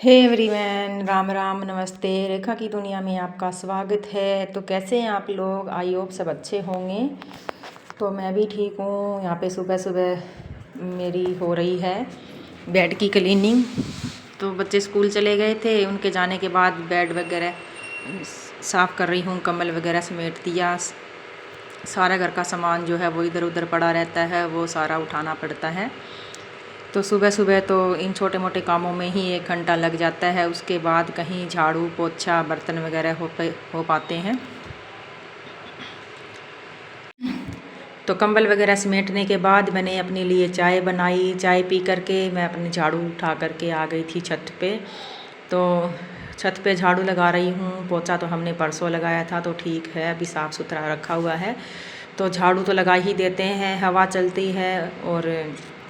Hey everyone, Ram Ram, नमस्ते। रेखा की दुनिया में आपका स्वागत है। तो कैसे हैं आप लोग? आई होप सब अच्छे होंगे। तो मैं भी ठीक हूँ। यहाँ पे सुबह सुबह मेरी हो रही है बेड की क्लीनिंग। तो बच्चे स्कूल चले गए थे, उनके जाने के बाद बेड वगैरह साफ़ कर रही हूँ, कंबल वगैरह समेट दिया। सारा घर का सामान जो है वो इधर उधर पड़ा रहता है, वो सारा उठाना पड़ता है। तो सुबह सुबह तो इन छोटे मोटे कामों में ही 1 घंटा लग जाता है। उसके बाद कहीं झाड़ू पोछा बर्तन वगैरह हो पाते हैं। तो कंबल वगैरह समेटने के बाद मैंने अपने लिए चाय बनाई। चाय पी करके मैं अपने झाड़ू उठा करके आ गई थी छत पे। तो छत पे झाड़ू लगा रही हूँ। पोछा तो हमने परसों लगाया था, तो ठीक है, अभी साफ़ सुथरा रखा हुआ है। तो झाड़ू तो लगा ही देते हैं, हवा चलती है और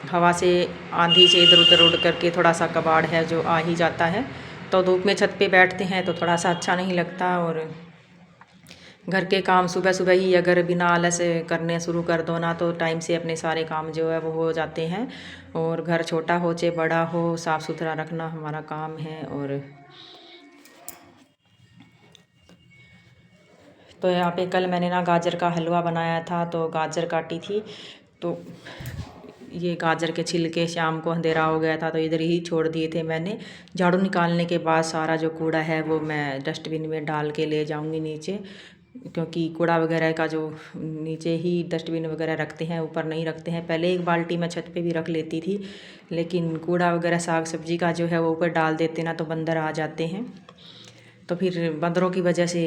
हवा से आंधी से इधर उधर उड़ करके थोड़ा सा कबाड़ है जो आ ही जाता है। तो धूप में छत पे बैठते हैं तो थोड़ा सा अच्छा नहीं लगता। और घर के काम सुबह सुबह ही अगर बिना आलस करने शुरू कर दो ना, तो टाइम से अपने सारे काम जो है वो हो जाते हैं। और घर छोटा हो चाहे बड़ा हो, साफ़ सुथरा रखना हमारा काम है। और तो यहाँ पे कल मैंने ना गाजर का हलवा बनाया था, तो गाजर काटी थी। तो ये गाजर के छिलके शाम को अंधेरा हो गया था तो इधर ही छोड़ दिए थे मैंने। झाड़ू निकालने के बाद सारा जो कूड़ा है वो मैं डस्टबिन में डाल के ले जाऊंगी नीचे, क्योंकि कूड़ा वगैरह का जो नीचे ही डस्टबिन वगैरह रखते हैं, ऊपर नहीं रखते हैं। पहले एक बाल्टी मैं छत पे भी रख लेती थी, लेकिन कूड़ा वगैरह साग सब्जी का जो है वो ऊपर डाल देते ना, तो बंदर आ जाते हैं। तो फिर बंदरों की वजह से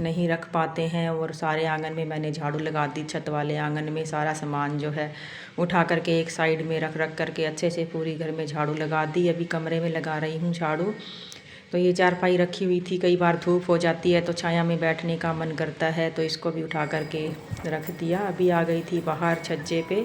नहीं रख पाते हैं। और सारे आंगन में मैंने झाड़ू लगा दी। छत वाले आंगन में सारा सामान जो है उठा करके एक साइड में रख रख करके अच्छे से पूरी घर में झाड़ू लगा दी। अभी कमरे में लगा रही हूँ झाड़ू। तो ये चारपाई रखी हुई थी, कई बार धूप हो जाती है तो छाया में बैठने का मन करता है, तो इसको भी उठा करके रख दिया। अभी आ गई थी बाहर छज्जे पे।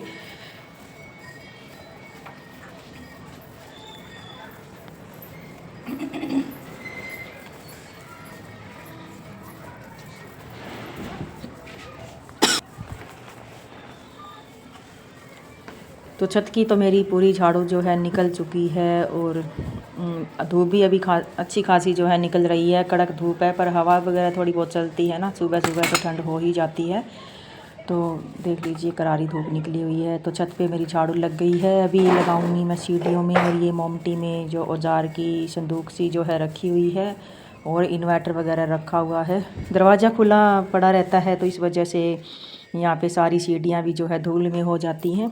तो छत की तो मेरी पूरी झाड़ू जो है निकल चुकी है। और धूप भी अभी अच्छी खासी जो है निकल रही है। कड़क धूप है, पर हवा वगैरह थोड़ी बहुत चलती है ना, सुबह सुबह तो ठंड हो ही जाती है। तो देख लीजिए करारी धूप निकली हुई है। तो छत पे मेरी झाड़ू लग गई है। अभी लगाऊंगी मैं सीढ़ियों में। और ये मोमटी में जो औजार की संदूक सी जो है रखी हुई है, और इन्वर्टर वगैरह रखा हुआ है। दरवाज़ा खुला पड़ा रहता है, तो इस वजह से यहाँ पे सारी सीढ़ियाँ भी जो है धूल में हो जाती हैं।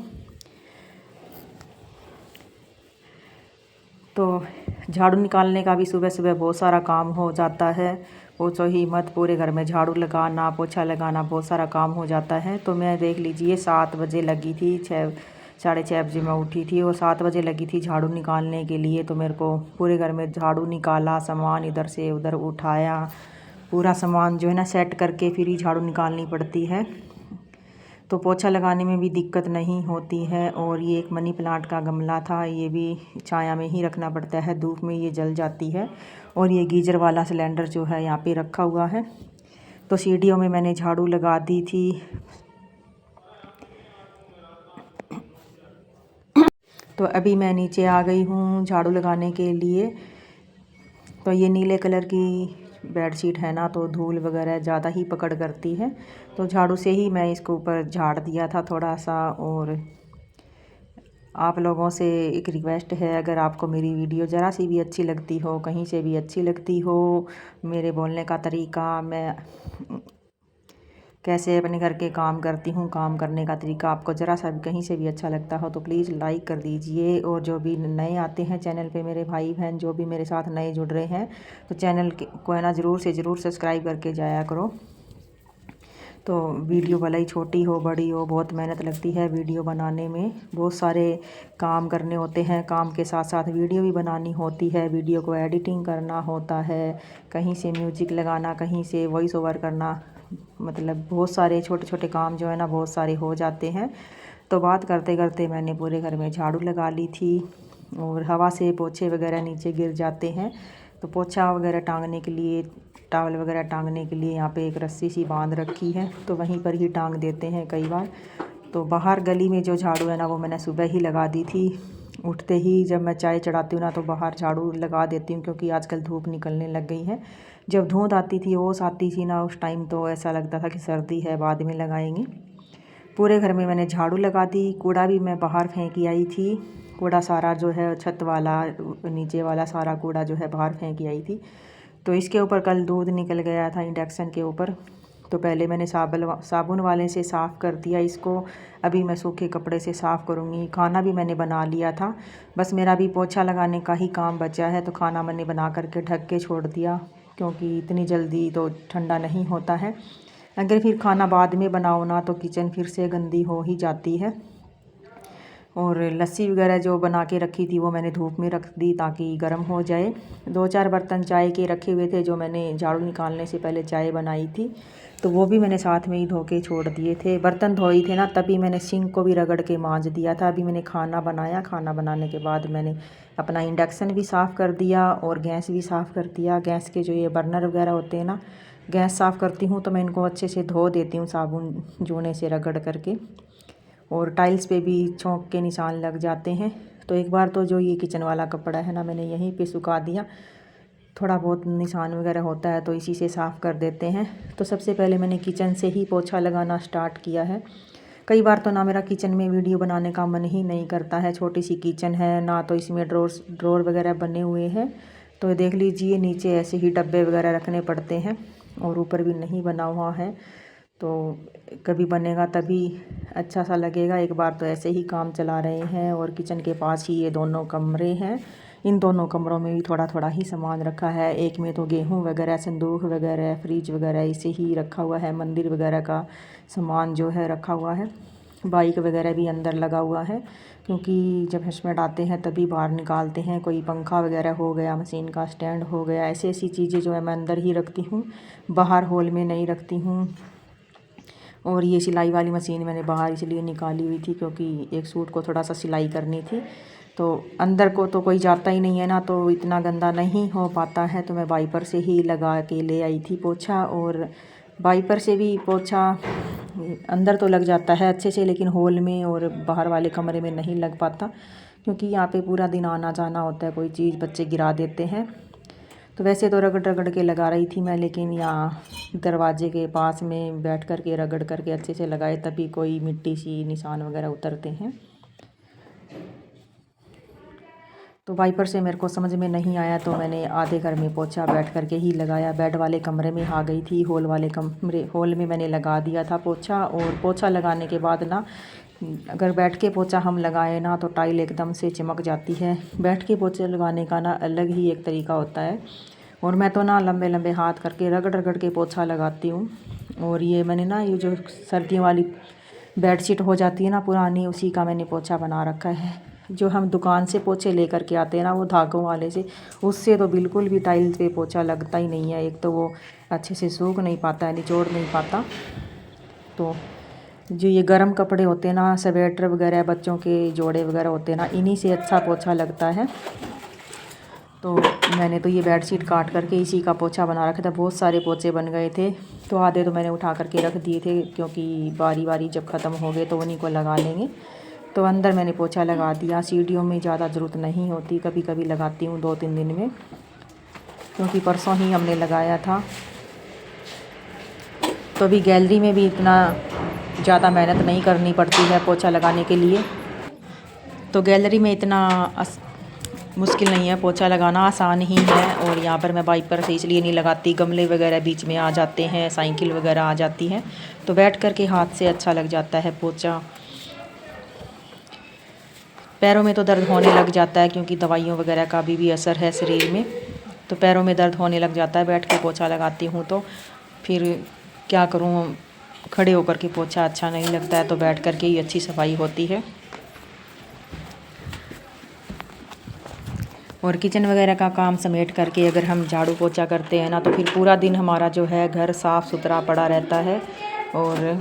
तो झाड़ू निकालने का भी सुबह सुबह बहुत सारा काम हो जाता है। पूछो ही मत, पूरे घर में झाड़ू लगाना पोछा लगाना बहुत सारा काम हो जाता है। तो मैं देख लीजिए 7 बजे लगी थी, 6 साढ़े 6 बजे मैं उठी थी और 7 बजे लगी थी झाड़ू निकालने के लिए। तो मेरे को पूरे घर में झाड़ू निकाला, सामान इधर से उधर उठाया, पूरा सामान जो है ना सेट करके फिर ही झाड़ू निकालनी पड़ती है। तो पोछा लगाने में भी दिक्कत नहीं होती है। और ये एक मनी प्लांट का गमला था, ये भी छाया में ही रखना पड़ता है, धूप में ये जल जाती है। और ये गीजर वाला सिलेंडर जो है यहाँ पे रखा हुआ है। तो सीढ़ियों में मैंने झाड़ू लगा दी थी। तो अभी मैं नीचे आ गई हूँ झाड़ू लगाने के लिए। तो ये नीले कलर की बेडशीट है ना, तो धूल वगैरह ज़्यादा ही पकड़ करती है। तो झाड़ू से ही मैं इसको ऊपर झाड़ दिया था थोड़ा सा। और आप लोगों से एक रिक्वेस्ट है, अगर आपको मेरी वीडियो ज़रा सी भी अच्छी लगती हो, कहीं से भी अच्छी लगती हो, मेरे बोलने का तरीका, मैं कैसे अपने घर के काम करती हूँ, काम करने का तरीका आपको ज़रा सा भी कहीं से भी अच्छा लगता हो, तो प्लीज़ लाइक कर दीजिए। और जो भी नए आते हैं चैनल पे, मेरे भाई बहन जो भी मेरे साथ नए जुड़ रहे हैं, तो चैनल को है ना ज़रूर से ज़रूर सब्सक्राइब करके जाया करो। तो वीडियो भले ही छोटी हो बड़ी हो, बहुत मेहनत लगती है वीडियो बनाने में। बहुत सारे काम करने होते हैं, काम के साथ साथ वीडियो भी बनानी होती है, वीडियो को एडिटिंग करना होता है, कहीं से म्यूजिक लगाना, कहीं से वॉइस ओवर करना, मतलब बहुत सारे छोटे छोटे काम जो है ना बहुत सारे हो जाते हैं। तो बात करते करते मैंने पूरे घर में झाड़ू लगा ली थी। और हवा से पोछे वगैरह नीचे गिर जाते हैं, तो पोछा वगैरह टांगने के लिए, टॉवल वगैरह टांगने के लिए यहाँ पे एक रस्सी सी बांध रखी है, तो वहीं पर ही टांग देते हैं कई बार। तो बाहर गली में जो झाड़ू है ना वो मैंने सुबह ही लगा दी थी। उठते ही जब मैं चाय चढ़ाती हूँ ना तो बाहर झाड़ू लगा देती हूँ, क्योंकि आजकल धूप निकलने लग गई है। जब धुंध आती थी, ओस आती थी ना, उस टाइम तो ऐसा लगता था कि सर्दी है, बाद में लगाएंगे। पूरे घर में मैंने झाड़ू लगा दी। कूड़ा भी मैं बाहर फेंक आई थी। कूड़ा सारा जो है छत वाला, नीचे वाला सारा कूड़ा जो है बाहर फेंक आई थी। तो इसके ऊपर कल दूध निकल गया था इंडक्शन के ऊपर, तो पहले मैंने साबुन वाले से साफ़ कर दिया इसको। अभी मैं सूखे कपड़े से साफ़ करूँगी। खाना भी मैंने बना लिया था, बस मेरा भी पोछा लगाने का ही काम बचा है। तो खाना मैंने बना करके ढक के छोड़ दिया, क्योंकि इतनी जल्दी तो ठंडा नहीं होता है। अगर फिर खाना बाद में बनाओ ना तो किचन फिर से गंदी हो ही जाती है। और लस्सी वगैरह जो बना के रखी थी वो मैंने धूप में रख दी ताकि गर्म हो जाए। 2-4 बर्तन चाय के रखे हुए थे जो मैंने झाड़ू निकालने से पहले चाय बनाई थी, तो वो भी मैंने साथ में ही धो के छोड़ दिए थे। बर्तन धोए थे ना, तभी मैंने सिंक को भी रगड़ के मांज दिया था। अभी मैंने खाना बनाया, खाना बनाने के बाद मैंने अपना इंडक्शन भी साफ़ कर दिया और गैस भी साफ़ कर दिया। गैस के जो ये बर्नर वगैरह होते हैं ना, गैस साफ़ करती हूँ तो मैं इनको अच्छे से धो देती हूँ साबुन जूने से रगड़ करके। और टाइल्स पे भी छोंक के निशान लग जाते हैं। तो एक बार तो जो ये किचन वाला कपड़ा है ना, मैंने यहीं पे सुखा दिया। थोड़ा बहुत निशान वगैरह होता है तो इसी से साफ़ कर देते हैं। तो सबसे पहले मैंने किचन से ही पोछा लगाना स्टार्ट किया है। कई बार तो ना मेरा किचन में वीडियो बनाने का मन ही नहीं करता है। छोटी सी किचन है ना, तो इसमें ड्रॉर वगैरह बने हुए हैं। तो देख लीजिए, नीचे ऐसे ही डब्बे वगैरह रखने पड़ते हैं और ऊपर भी नहीं बना हुआ है। तो कभी बनेगा तभी अच्छा सा लगेगा। एक बार तो ऐसे ही काम चला रहे हैं। और किचन के पास ही ये दोनों कमरे हैं। इन दोनों कमरों में भी थोड़ा थोड़ा ही सामान रखा है। एक में तो गेहूं वगैरह, संदूक वगैरह, फ्रिज वगैरह इसे ही रखा हुआ है। मंदिर वगैरह का सामान जो है रखा हुआ है। बाइक वगैरह भी अंदर लगा हुआ है, क्योंकि जब हस्बैंड आते हैं तभी बाहर निकालते हैं। कोई पंखा वगैरह हो गया, मशीन का स्टैंड हो गया, ऐसी ऐसी चीज़ें जो है मैं अंदर ही रखती हूँ, बाहर हॉल में नहीं रखती हूँ। और ये सिलाई वाली मशीन मैंने बाहर इसलिए निकाली हुई थी क्योंकि एक सूट को थोड़ा सा सिलाई करनी थी। तो अंदर को तो कोई जाता ही नहीं है ना, तो इतना गंदा नहीं हो पाता है। तो मैं वाइपर से ही लगा के ले आई थी पोछा। और वाइपर से भी पोछा अंदर तो लग जाता है अच्छे से, लेकिन हॉल में और बाहर वाले कमरे में नहीं लग पाता, क्योंकि यहाँ पे पूरा दिन आना जाना होता है। कोई चीज़ बच्चे गिरा देते हैं। तो वैसे तो रगड़ रगड़ के लगा रही थी मैं, लेकिन यहाँ दरवाजे के पास में बैठ कर के रगड़ करके अच्छे से लगाए, तभी कोई मिट्टी सी निशान वगैरह उतरते हैं। तो वाइपर से मेरे को समझ में नहीं आया, तो मैंने आधे घर में पोछा बैठ करके ही लगाया। बेड वाले कमरे में आ गई थी, हॉल में मैंने लगा दिया था पोछा। और पोछा लगाने के बाद ना, अगर बैठ के पोछा हम लगाए ना तो टाइल एकदम से चमक जाती है। बैठ के पोछे लगाने का ना अलग ही एक तरीका होता है। और मैं तो ना लंबे लंबे हाथ करके रगड़ रगड़ के पोछा लगाती हूँ। और ये मैंने ना, ये जो सर्दियों वाली बेडशीट हो जाती है ना पुरानी, उसी का मैंने पोछा बना रखा है। जो हम दुकान से पोछे लेकर के आते हैं ना, वो धागों वाले से, उससे तो बिल्कुल भी टाइल्स पे पोछा लगता ही नहीं है। एक तो वो अच्छे से सूख नहीं पाता है, निचोड़ नहीं पाता। तो जो ये गर्म कपड़े होते हैं ना, स्वेटर वगैरह, बच्चों के जोड़े वगैरह होते हैं ना, इन्हीं से अच्छा पोछा लगता है। तो मैंने तो ये बेडशीट काट करके इसी का पोछा बना रखा था। बहुत सारे पोछे बन गए थे, तो आधे तो मैंने उठा करके रख दिए थे, क्योंकि बारी बारी जब ख़त्म हो गए तो उन्हीं को लगा लेंगे। तो अंदर मैंने पोछा लगा दिया। सीढ़ियों में ज़्यादा ज़रूरत नहीं होती, कभी कभी लगाती हूँ 2-3 दिन में, क्योंकि परसों ही हमने लगाया था। तो अभी गैलरी में भी इतना ज़्यादा मेहनत नहीं करनी पड़ती है पोछा लगाने के लिए। तो गैलरी में इतना मुश्किल नहीं है पोछा लगाना, आसान ही है। और यहाँ पर मैं वाइपर से इसलिए नहीं लगाती, गमले वगैरह बीच में आ जाते हैं, साइकिल वगैरह आ जाती है, तो बैठ कर के हाथ से अच्छा लग जाता है पोछा। पैरों में तो दर्द होने लग जाता है, क्योंकि दवाइयों वगैरह का भी असर है शरीर में। तो पैरों में दर्द होने लग जाता है बैठ के पोछा लगाती हूँ। तो फिर क्या करूँ, खड़े होकर के पोछा अच्छा नहीं लगता है, तो बैठ कर के ही अच्छी सफाई होती है। और किचन वगैरह का काम समेट करके अगर हम झाड़ू पोछा करते हैं ना, तो फिर पूरा दिन हमारा जो है घर साफ़ सुथरा पड़ा रहता है। और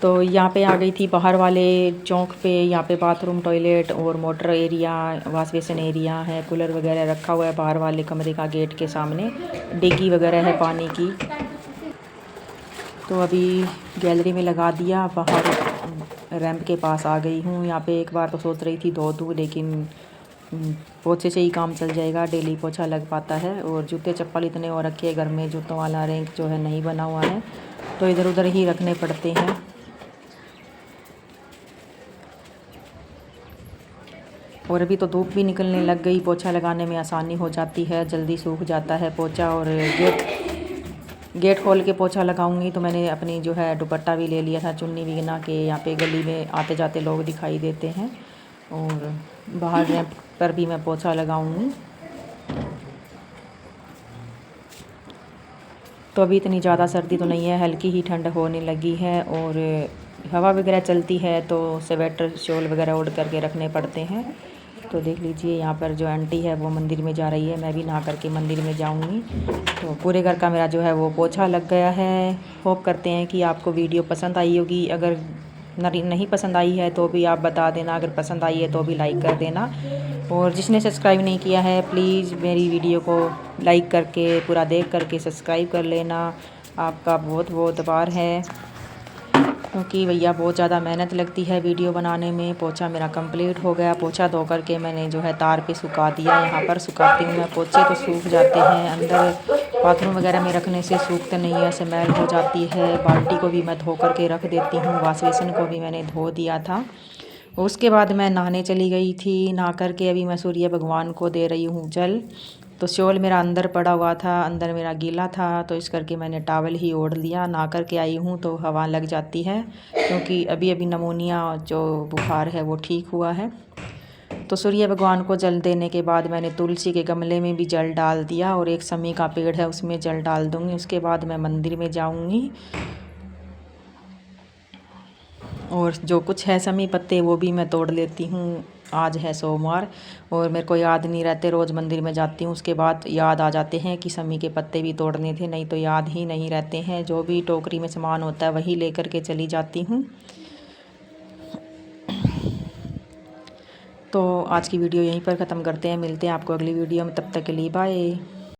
तो यहाँ पे आ गई थी बाहर वाले चौक पे। यहाँ पे बाथरूम, टॉयलेट और motor area, wash basin area है। कूलर वगैरह रखा हुआ है बाहर वाले कमरे का गेट के सामने। डिग्गी वगैरह है पानी की। तो अभी गैलरी में लगा दिया, बाहर रैंप के पास आ गई हूँ। यहाँ पे एक बार तो सोच रही थी धो दूँ, लेकिन पोछे से ही काम चल जाएगा, डेली पोछा लग पाता है। और जूते चप्पल इतने और रखे घर में, जूतों वाला रैंक जो है नहीं बना हुआ है, तो इधर उधर ही रखने पड़ते हैं। और अभी तो धूप भी निकलने लग गई, पोछा लगाने में आसानी हो जाती है, जल्दी सूख जाता है पोछा। और गेट खोल के पोछा लगाऊंगी तो मैंने अपनी जो है दुपट्टा भी ले लिया था, चुन्नी भी बना के। यहाँ पे गली में आते जाते लोग दिखाई देते हैं, और बाहर रैंप पर भी मैं पोछा लगाऊंगी। तो अभी इतनी ज़्यादा सर्दी तो नहीं है, हल्की ही ठंड होने लगी है, और हवा वगैरह चलती है तो स्वेटर शॉल वगैरह ओढ़ करके रखने पड़ते हैं। तो देख लीजिए यहाँ पर जो आंटी है वो मंदिर में जा रही है, मैं भी नहा करके मंदिर में जाऊँगी। तो पूरे घर का मेरा जो है वो पोछा लग गया है। होप करते हैं कि आपको वीडियो पसंद आई होगी। अगर नहीं पसंद आई है तो भी आप बता देना, अगर पसंद आई है तो भी लाइक कर देना। और जिसने सब्सक्राइब नहीं किया है प्लीज़ मेरी वीडियो को लाइक करके पूरा देख करके सब्सक्राइब कर लेना। आपका बहुत बहुत आभार है, क्योंकि भैया बहुत ज़्यादा मेहनत लगती है वीडियो बनाने में। पोछा मेरा कंप्लीट हो गया, पोछा धो करके मैंने जो है तार पे सुखा दिया। यहाँ पर सुखाती हूँ मैं, पोछे तो सूख जाते हैं, अंदर बाथरूम वगैरह में रखने से सूखते नहीं है, स्मेल हो जाती है। बाल्टी को भी मैं धो करके रख देती हूँ, वॉश बेसिन को भी मैंने धो दिया था। उसके बाद मैं नहाने चली गई थी। नहा करके अभी मैं सूर्य भगवान को दे रही हूँ जल। तो शॉल मेरा अंदर पड़ा हुआ था, अंदर मेरा गीला था, तो इस करके मैंने टॉवल ही ओढ़ लिया। नहा करके आई हूँ तो हवा लग जाती है, क्योंकि अभी अभी नमोनिया जो बुखार है वो ठीक हुआ है। तो सूर्य भगवान को जल देने के बाद मैंने तुलसी के गमले में भी जल डाल दिया, और एक समी का पेड़ है उसमें जल डाल दूँगी। उसके बाद मैं मंदिर में जाऊँगी, और जो कुछ है समी पत्ते वो भी मैं तोड़ लेती हूँ। आज है सोमवार और मेरे को याद नहीं रहते, रोज़ मंदिर में जाती हूँ उसके बाद याद आ जाते हैं कि समी के पत्ते भी तोड़ने थे, नहीं तो याद ही नहीं रहते हैं। जो भी टोकरी में सामान होता है वही लेकर के चली जाती हूँ। तो आज की वीडियो यहीं पर ख़त्म करते हैं, मिलते हैं आपको अगली वीडियो में, तब तक के लिए बाय।